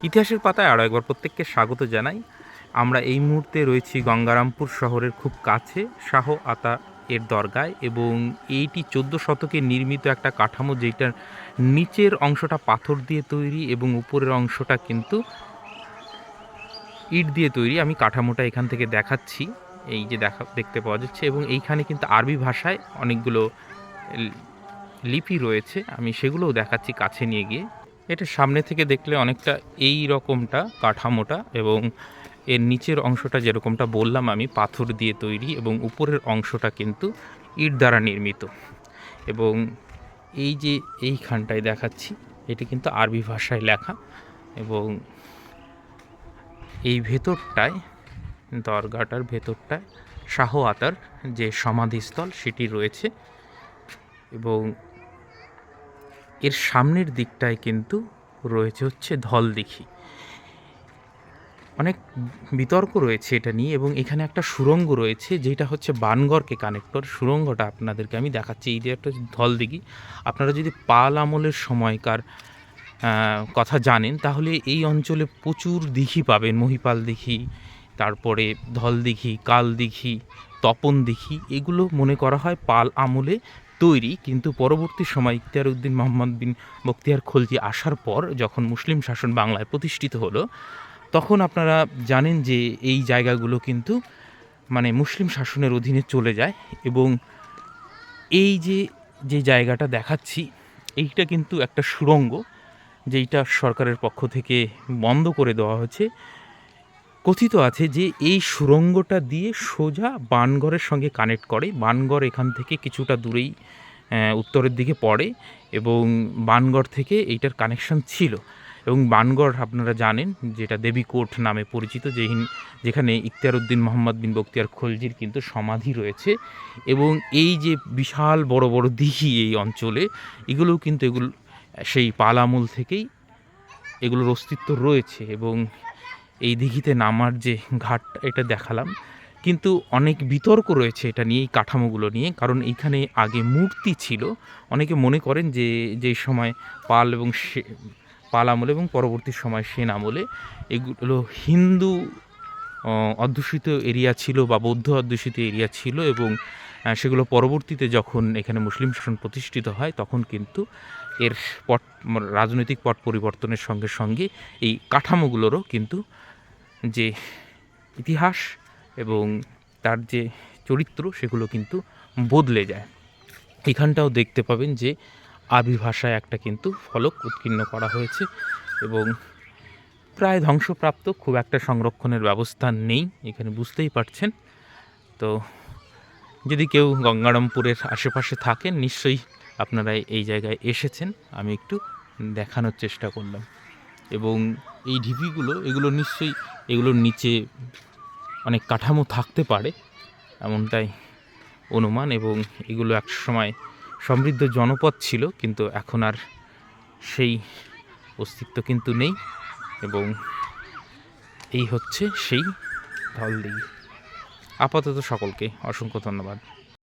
ইতিহাসের পাতায় আরও একবার প্রত্যেককে স্বাগত জানাই। আমরা এই মুহূর্তে রয়েছি গঙ্গারামপুর শহরের খুব কাছে শাহ আতা এর দরগায়, এবং এইটি 14 শতকে নির্মিত একটা কাঠামো, যেটার নিচের অংশটা পাথর দিয়ে তৈরি এবং উপরের অংশটা কিন্তু ইট দিয়ে তৈরি। আমি কাঠামোটা এখান থেকে দেখাচ্ছি, এই যে দেখতে পাওয়া যাচ্ছে, এবং এইখানে কিন্তু আরবি ভাষায় অনেকগুলো লিপি রয়েছে, আমি সেগুলোও দেখাচ্ছি কাছে নিয়ে গিয়ে। এটা সামনে থেকে দেখলে অনেকটা এই রকমটা কাঠামোটা, এবং এর নিচের অংশটা যেরকমটা বললাম আমি পাথর দিয়ে তৈরি, এবং উপরের অংশটা কিন্তু ইট দ্বারা নির্মিত। এবং এই যে এইখানটায় দেখাচ্ছি, এটি কিন্তু আরবি ভাষায় লেখা, এবং এই ভেতরটায়, দরগাটার ভেতরটায় শাহ আতার যে সমাধিস্থল সেটি রয়েছে, এবং এর সামনের দিকটায় কিন্তু রয়েছে হচ্ছে ধলদিঘি। অনেক বিতর্ক রয়েছে এটা নিয়ে, এবং এখানে একটা সুড়ঙ্গ রয়েছে যেটা হচ্ছে বানগড়কে কানেক্ট করে। সুড়ঙ্গটা আপনাদেরকে আমি দেখাচ্ছি। এই যে একটা ধলদিঘি, আপনারা যদি পাল আমলের সময়কার কথা জানেন তাহলে এই অঞ্চলে প্রচুর দিঘি পাবেন। মহিপাল দিঘি, তারপরে ধলদিঘি, কালদিঘি, তপন দিঘি, এগুলো মনে করা হয় পাল আমলে তৈরি। কিন্তু পরবর্তী সময় ইখতিয়ার উদ্দিন মোহাম্মদ বিন বখতিয়ার খলজি আসার পর যখন মুসলিম শাসন বাংলায় প্রতিষ্ঠিত হলো, তখন আপনারা জানেন যে এই জায়গাগুলো কিন্তু মানে মুসলিম শাসনের অধীনে চলে যায়। এবং এই যে যে জায়গাটা দেখাচ্ছি, এইটা কিন্তু একটা সুড়ঙ্গ, যেইটা সরকারের পক্ষ থেকে বন্ধ করে দেওয়া হয়েছে। কথিত আছে যে এই সুড়ঙ্গটা দিয়ে সোজা বানগড়ের সঙ্গে কানেক্ট করে। বানগড় এখান থেকে কিছুটা দূরেই উত্তরের দিকে পড়ে, এবং বানগড় থেকে এইটার কানেকশন ছিল। এবং বানগড় আপনারা জানেন যেটা দেবীকোট নামে পরিচিত, যেখানে ইখতিয়ার উদ্দিন মোহাম্মদ বিন বখতিয়ার খলজির কিন্তু সমাধি রয়েছে। এবং এই যে বিশাল বড় বড় দিঘি এই অঞ্চলে, এগুলোও কিন্তু এগুলো সেই পাল আমল থেকেই এগুলোর অস্তিত্ব রয়েছে। এবং এই দিঘিতে নামার যে ঘাট, এটা দেখালাম, কিন্তু অনেক বিতর্ক রয়েছে এটা নিয়ে, এই কাঠামোগুলো নিয়ে। কারণ এইখানে আগে মূর্তি ছিল। অনেকে মনে করেন যে যেই সময় পাল আমলে এবং পরবর্তী সময় সেন আমলে এগুলো হিন্দু অধ্যুষিত এরিয়া ছিল বা বৌদ্ধ অধ্যুষিত এরিয়া ছিল, এবং সেগুলো পরবর্তীতে যখন এখানে মুসলিম শাসন প্রতিষ্ঠিত হয় তখন কিন্তু এর রাজনৈতিক পট পরিবর্তনের সঙ্গে সঙ্গে এই কাঠামোগুলোরও কিন্তু যে ইতিহাস এবং তার যে চরিত্র সেগুলো কিন্তু বদলে যায়। এখানটাও দেখতে পাবেন যে আরবি ভাষায় একটা কিন্তু ফলক উৎকীর্ণ করা হয়েছে, এবং প্রায় ধ্বংসপ্রাপ্ত, খুব একটা সংরক্ষণের ব্যবস্থা নেই এখানে, বুঝতেই পারছেন। তো যদি কেউ গঙ্গারামপুরের আশেপাশে থাকেন, নিশ্চয়ই আপনারা এই জায়গায় এসেছেন, আমি একটু দেখানোর চেষ্টা করলাম। এবং এই ঢিপিগুলো, এগুলো নিশ্চয়ই এগুলোর নিচে অনেক কাঠামো থাকতে পারে এমনটাই অনুমান। এবং এগুলো এক সময় সমৃদ্ধ জনপদ ছিল, কিন্তু এখন আর সেই অস্তিত্ব কিন্তু নেই। এবং এই হচ্ছে সেই ধলদিঘি। আপাতত সকলকে অসংখ্য ধন্যবাদ।